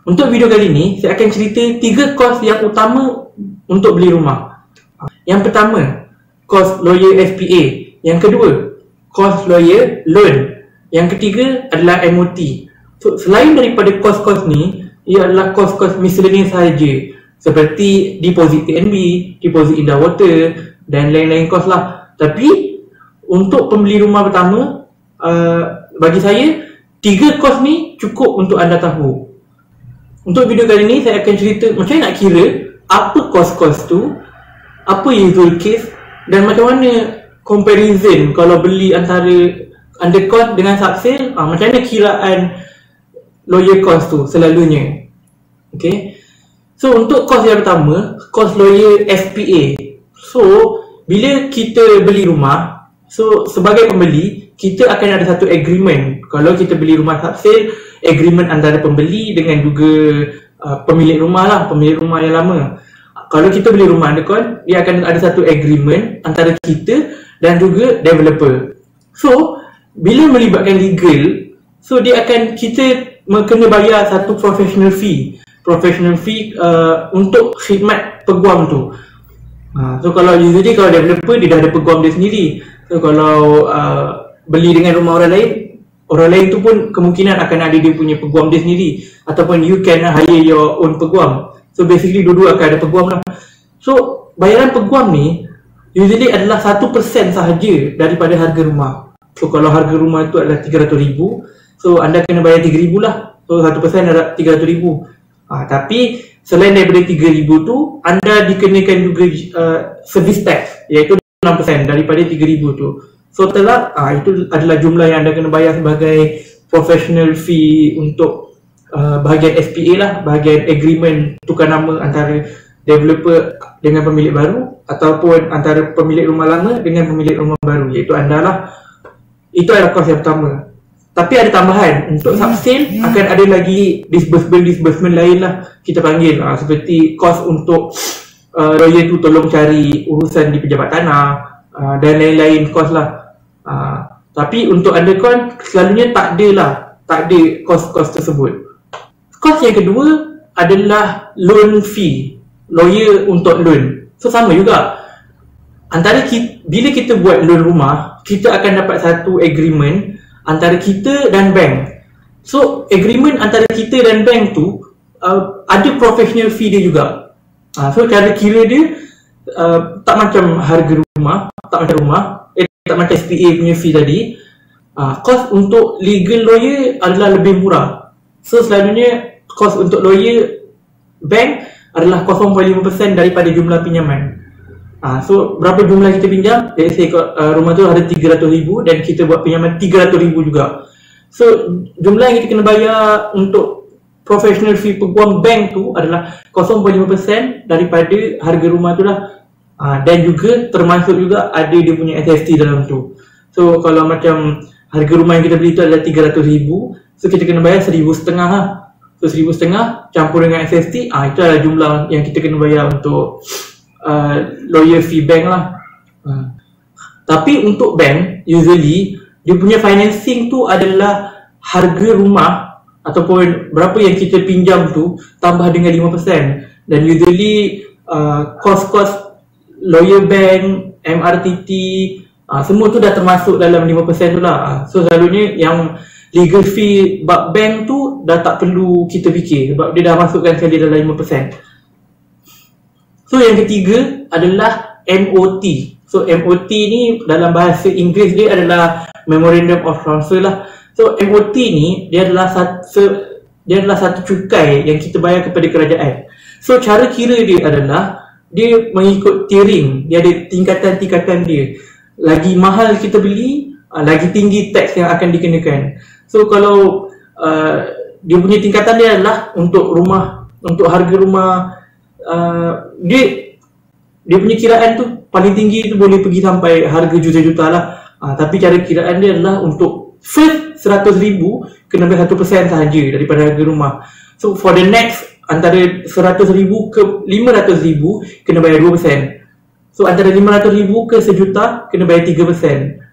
Untuk video kali ni, saya akan cerita 3 kos yang utama untuk beli rumah. Yang pertama, kos lawyer SPA. Yang kedua, kos lawyer loan. Yang ketiga adalah MOT. So, selain daripada kos-kos ni, ia adalah kos-kos miscellaneous sahaja, seperti deposit TNB, deposit indah water dan lain-lain kos lah. Tapi untuk pembeli rumah pertama, bagi saya 3 kos ni cukup untuk anda tahu. Untuk video kali ni saya akan cerita macam mana nak kira apa kos-kos tu, apa usual case dan macam mana comparison kalau beli antara under cost dengan subsale, macam mana kiraan lawyer cost tu selalunya. Okay. So untuk kos yang pertama, kos lawyer SPA. So bila kita beli rumah, so sebagai pembeli kita akan ada satu agreement. Kalau kita beli rumah subsale, agreement antara pembeli dengan juga pemilik rumah lah, pemilik rumah yang lama. Kalau kita beli rumah undercon, dia akan ada satu agreement antara kita dan juga developer. So bila melibatkan legal, so dia akan, kita kena bayar satu professional fee untuk khidmat peguam tu. So kalau usually kalau developer dia dah ada peguam dia sendiri. So kalau beli dengan rumah orang lain tu pun kemungkinan akan ada dia punya peguam dia sendiri, ataupun you can hire your own peguam. So basically dua-dua akan ada peguam lah. So bayaran peguam ni usually adalah 1% sahaja daripada harga rumah. So kalau harga rumah tu adalah 300,000, so anda kena bayar 3,000 lah. So 1% adalah 300,000. Tapi selain daripada 3,000 tu, anda dikenakan juga service tax, iaitu 6% daripada 3,000 tu. So telah, itu adalah jumlah yang anda kena bayar sebagai professional fee untuk bahagian SPA lah, bahagian agreement tukar nama antara developer dengan pemilik baru, ataupun antara pemilik rumah lama dengan pemilik rumah baru, iaitu anda lah. Itu adalah kos yang pertama. Tapi ada tambahan, untuk subsale akan ada lagi disbursement lain lah kita panggil, seperti kos untuk lawyer tu tolong cari urusan di pejabat tanah dan lain-lain kos lah. Tapi untuk undercon selalunya tak ada kos-kos tersebut. Kos yang kedua adalah loan fee, lawyer untuk loan. So sama juga, antara kita, bila kita buat loan rumah, kita akan dapat satu agreement antara kita dan bank. So agreement antara kita dan bank tu ada professional fee dia juga. So cara kira dia tak macam harga rumah, tak macam SPA punya fee tadi. Kos untuk legal lawyer adalah lebih murah. So selalunya kos untuk lawyer bank adalah 0.5% daripada jumlah pinjaman. So berapa jumlah kita pinjam? Let's say rumah tu ada 300,000 dan kita buat pinjaman 300,000 juga. So jumlah yang kita kena bayar untuk professional fee peguam bank tu adalah 0.5% daripada harga rumah tu lah. Dan juga termasuk juga ada dia punya SST dalam tu. So kalau macam harga rumah yang kita beli tu adalah 300,000, so kita kena bayar 1,500 lah. So 1,500 campur dengan SST, itu adalah jumlah yang kita kena bayar untuk lawyer fee bank lah. Tapi untuk bank, usually dia punya financing tu adalah harga rumah ataupun berapa yang kita pinjam tu tambah dengan 5%. Dan usually kos-kos lawyer bank, MRTT, semua tu dah termasuk dalam 5% tu lah. So selalunya yang legal fee bank tu dah tak perlu kita fikir sebab dia dah masukkan sekali dalam 5%. So yang ketiga adalah MOT. So MOT ni dalam bahasa Inggeris dia adalah Memorandum of Transfer lah. So MOT ni dia adalah satu cukai yang kita bayar kepada kerajaan. So cara kira dia adalah dia mengikut tiering, dia ada tingkatan-tingkatan dia. Lagi mahal kita beli, lagi tinggi tax yang akan dikenakan. So kalau dia punya tingkatan dia adalah untuk rumah, untuk harga rumah, dia punya kiraan tu paling tinggi tu boleh pergi sampai harga juta-juta lah. Tapi cara kiraan dia adalah untuk first 100,000 kena bayar 1% sahaja daripada harga rumah. So for the next antara 100,000 ke 500,000 kena bayar 2%. So antara 500,000 ke 1 juta kena bayar 3%.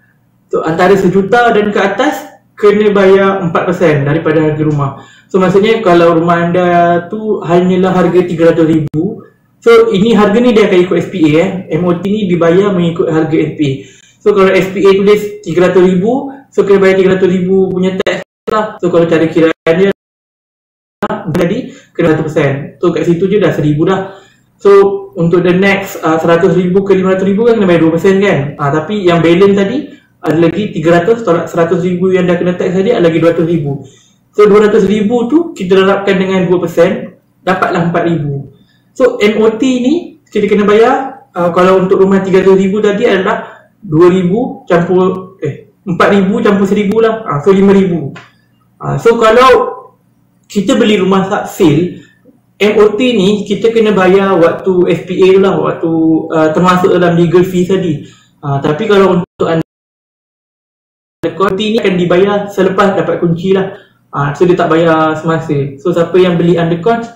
So antara 1 juta dan ke atas kena bayar 4% daripada harga rumah. So maksudnya kalau rumah anda tu hanyalah harga 300,000, so ini harga ni dia akan ikut SPA MOT ni dibayar mengikut harga SPA. So kalau SPA tulis 300,000, so kena bayar 300,000 punya tax lah. So kalau cara kiraan dia jadi kena 100%. So kat situ je dah 1,000 dah. So untuk the next 100,000 ke 500,000 kan kena bayar 2% kan. Tapi yang balance tadi ada lagi 300 tolak 100,000 yang dah kena tax tadi ada lagi 200,000. So 200,000 tu kita darabkan dengan 2%, dapatlah 4,000. So MOT ni kita kena bayar kalau untuk rumah 300,000 tadi adalah 2,000 campur 4,000 campur 1,000 lah. So 5,000. So kalau kita beli rumah subsale, MOT ni kita kena bayar waktu SPA tu lah, waktu termasuk dalam legal fee tadi. Tapi kalau untuk MOT ni akan dibayar selepas dapat kunci lah. So dia tak bayar semasa. So siapa yang beli undercons,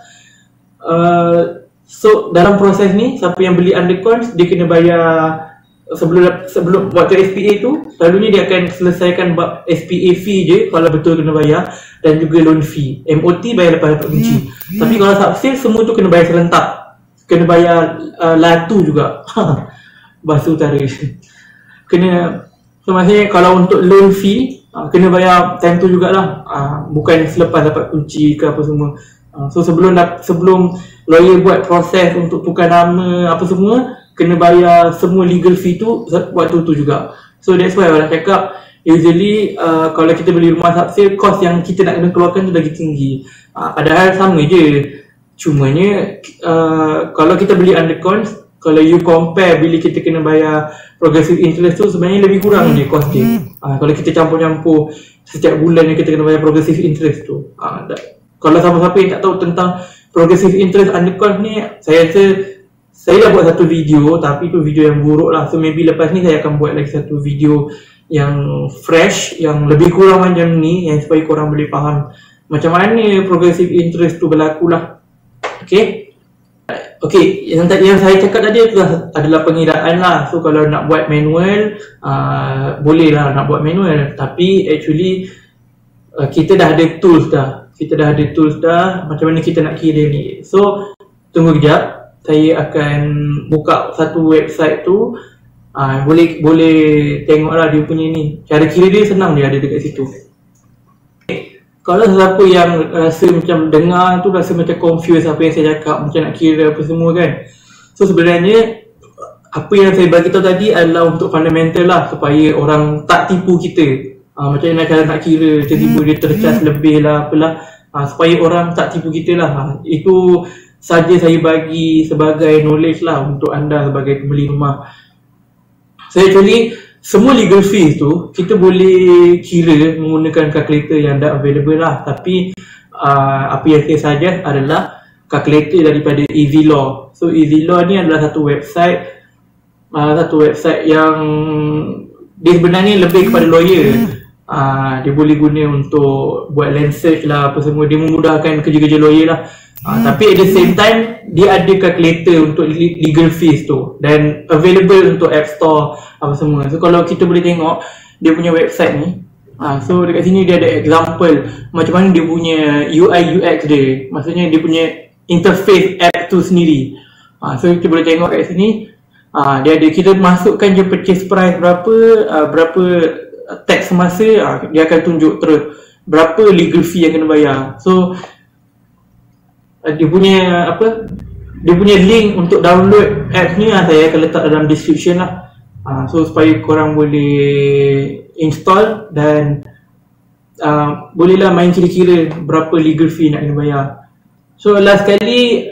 so dalam proses ni siapa yang beli undercons dia kena bayar sebelum waktu SPA tu, selalunya dia akan selesaikan bab SPA fee je kalau betul kena bayar, dan juga loan fee. MOT bayar lepas dapat kunci. Tapi kalau subsale semua tu kena bayar serentak. Kena bayar latu juga. Bahasa utara. Kena, so maksudnya kalau untuk loan fee kena bayar time tu jugalah. Bukan selepas dapat kunci ke apa semua. So sebelum lawyer buat proses untuk tukar nama apa semua, kena bayar semua legal fee tu waktu tu juga. So that's why orang cakap usually kalau kita beli rumah subsale, cost yang kita nak kena keluarkan tu lagi tinggi. Padahal sama je. Cumanya kalau kita beli undercons, kalau you compare bila kita kena bayar progressive interest tu sebenarnya lebih kurang je cost dia. Kalau kita campur-campur setiap bulan yang kita kena bayar progressive interest tu. Kalau siapa-siapa yang tak tahu tentang progressive interest undercons ni, saya rasa saya dah buat satu video, tapi tu video yang buruk lah. So maybe lepas ni saya akan buat lagi satu video yang fresh, yang lebih kurang macam ni, yang supaya korang boleh faham macam mana progressive interest tu berlaku lah. Okay, yang saya cakap tadi adalah pengiraan lah. So kalau nak buat manual, boleh lah nak buat manual. Tapi actually kita dah ada tools dah. Macam mana kita nak kira ni. So tunggu kejap, saya akan buka satu website tu. Boleh tengoklah dia punya ni. Cara kira dia senang, dia ada dekat situ. Kalau siapa yang rasa macam dengar tu rasa macam confused apa yang saya cakap, macam nak kira apa semua kan. So sebenarnya apa yang saya bagi tahu tadi adalah untuk fundamental lah, supaya orang tak tipu kita. Macam mana cara nak kira, tiba-tiba dia tercas lebih lah apalah, supaya orang tak tipu kita lah. Itu saja saya bagi sebagai knowledge lah untuk anda sebagai pembeli rumah. So actually semua legal fees tu kita boleh kira menggunakan calculator yang dah available lah. Tapi apa yang saya suggest adalah calculator daripada Easy Law. So Easy Law ni adalah satu website yang dia sebenarnya lebih kepada lawyer. Dia boleh guna untuk buat land search lah apa semua. Dia memudahkan kerja-kerja lawyer lah. Tapi at the same time dia ada calculator untuk legal fees tu, dan available untuk App Store apa semua. So kalau kita boleh tengok dia punya website ni, so dekat sini dia ada example macam mana dia punya UI UX dia. Maksudnya dia punya interface app tu sendiri. So kita boleh tengok kat sini, dia ada, kita masukkan je purchase price berapa tax semasa, dia akan tunjuk terus berapa legal fee yang kena bayar. So dia punya link untuk download apps ni saya akan letak dalam description lah. So supaya korang boleh install dan bolehlah main kira-kira berapa legal fee nak kena bayar. So last kali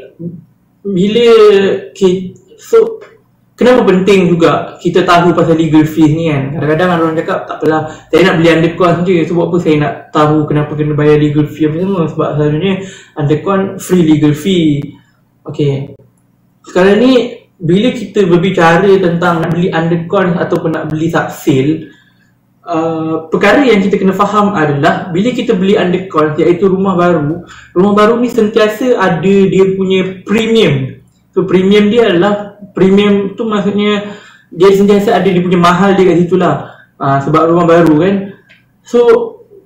kenapa penting juga kita tahu pasal legal fees ni kan. Kadang-kadang orang cakap tak apalah, saya nak beli undercon je, so buat apa saya nak tahu kenapa kena bayar legal fee apa semua. Sebab selalunya undercon free legal fee. Okay, sekarang ni bila kita berbicara tentang nak beli undercon ataupun nak beli subsale, perkara yang kita kena faham adalah bila kita beli undercon, iaitu rumah baru ni sentiasa ada dia punya premium. So premium dia adalah, premium tu maksudnya dia sentiasa ada dia punya mahal dia kat situ lah. Sebab rumah baru kan. So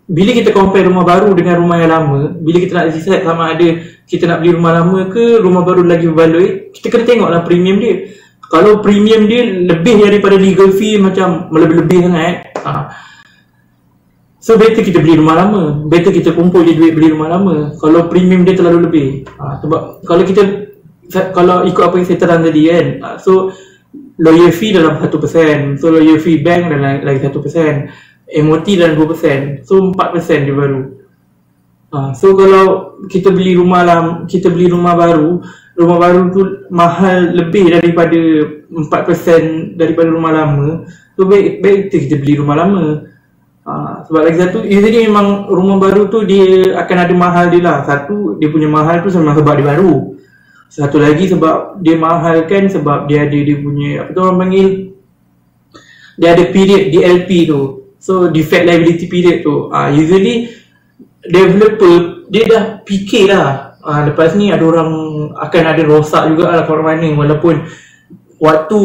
bila kita compare rumah baru dengan rumah yang lama, bila kita nak decide sama ada kita nak beli rumah lama ke rumah baru lagi berbaloi, kita kena tengoklah premium dia. Kalau premium dia lebih daripada legal fee, macam melebih-lebih sangat, so better kita beli rumah lama, better kita kumpul je duit beli rumah lama kalau premium dia terlalu lebih. Sebab kalau ikut apa yang saya terang tadi kan, so lawyer fee dalam 1%, so lawyer fee bank dalam lagi 1%, MOT dalam 2%, so 4% dia baru. So kalau kita beli rumah baru tu mahal lebih daripada 4% daripada rumah lama, so baik kita beli rumah lama. Sebab lagi satu, usually memang rumah baru tu dia akan ada mahal dia lah. Satu, dia punya mahal tu sebab dia baru. Satu lagi sebab dia mahal kan sebab dia ada dia punya, apa tu orang panggil, dia ada period DLP tu. So defect liability period tu, usually developer dia dah fikir lah, lepas ni ada orang akan ada rosak jugalah kat mana, walaupun waktu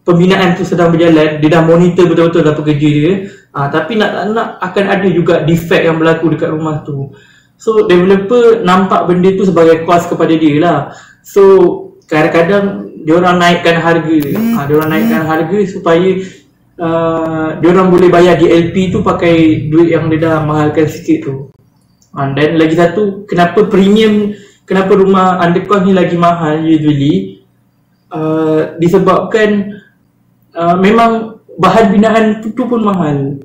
pembinaan tu sedang berjalan, dia dah monitor betul-betul apa kerja dia, tapi nak akan ada juga defect yang berlaku dekat rumah tu. So developer nampak benda tu sebagai cost kepada dia lah. So kadang-kadang diorang naikkan harga, diorang naikkan harga supaya diorang boleh bayar DLP tu pakai duit yang dia dah mahalkan sikit tu. Dan lagi satu, kenapa rumah under cost ni lagi mahal usually, disebabkan memang bahan binaan tu pun mahal.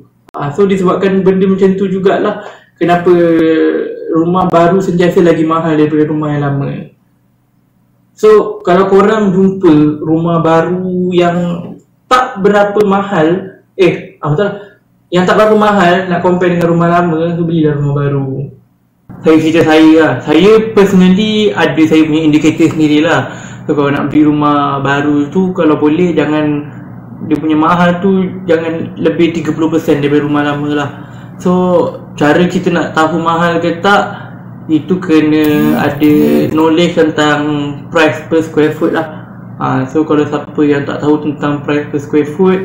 So disebabkan benda macam tu jugalah kenapa rumah baru sentiasa lagi mahal daripada rumah yang lama. So kalau korang jumpa rumah baru yang tak berapa mahal, yang tak berapa mahal nak compare dengan rumah lama, tu belilah rumah baru. Saya cerita saya lah, saya personally ada saya punya indikator sendiri lah. So kalau nak beli rumah baru tu, kalau boleh jangan, dia punya mahal tu jangan lebih 30% daripada rumah lama lah. So cara kita nak tahu mahal ke tak, itu kena ada knowledge tentang price per square foot lah. So kalau siapa yang tak tahu tentang price per square foot,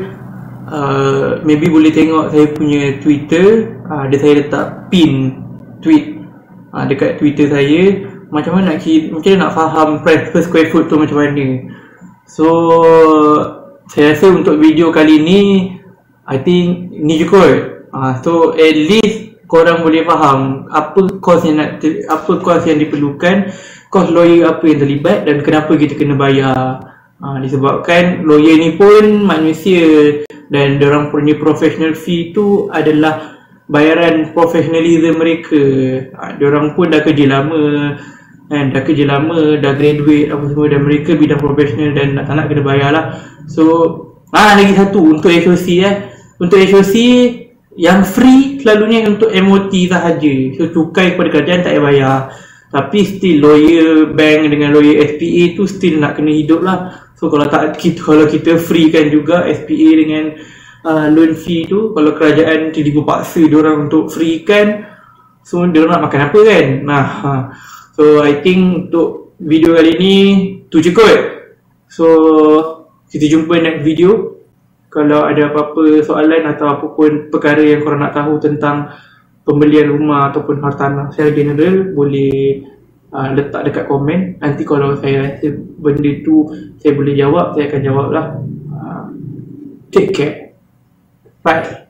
maybe boleh tengok saya punya Twitter. Saya letak pin tweet dekat Twitter saya, macam mana nak faham price per square foot tu macam mana. So saya rasa untuk video kali ni I think ni cukup. So at least korang boleh faham apa kos yang diperlukan, kos lawyer apa yang terlibat dan kenapa kita kena bayar. Disebabkan lawyer ni pun manusia dan diorang punya professional fee tu adalah bayaran professionalism mereka. Diorang pun dah kerja lama, dah graduate apa semua, dan mereka bidang profesional dan nak kena bayar lah. So lagi satu untuk HOC untuk HOC yang free selalunya untuk MOT sahaja. So cukai kepada kerajaan tak payah bayar, tapi still lawyer bank dengan lawyer SPA tu still nak kena hidup lah. So kalau kita free kan juga SPA dengan loan fee tu, kalau kerajaan tiba-tiba paksa diorang untuk free kan, so diorang nak makan apa kan. So I think untuk video kali ni tu cukup. So kita jumpa next video. Kalau ada apa-apa soalan atau apapun perkara yang korang nak tahu tentang pembelian rumah ataupun hartanah secara general, boleh letak dekat komen. Nanti kalau saya rasa benda tu saya boleh jawab, saya akan jawab lah. Take care. Bye.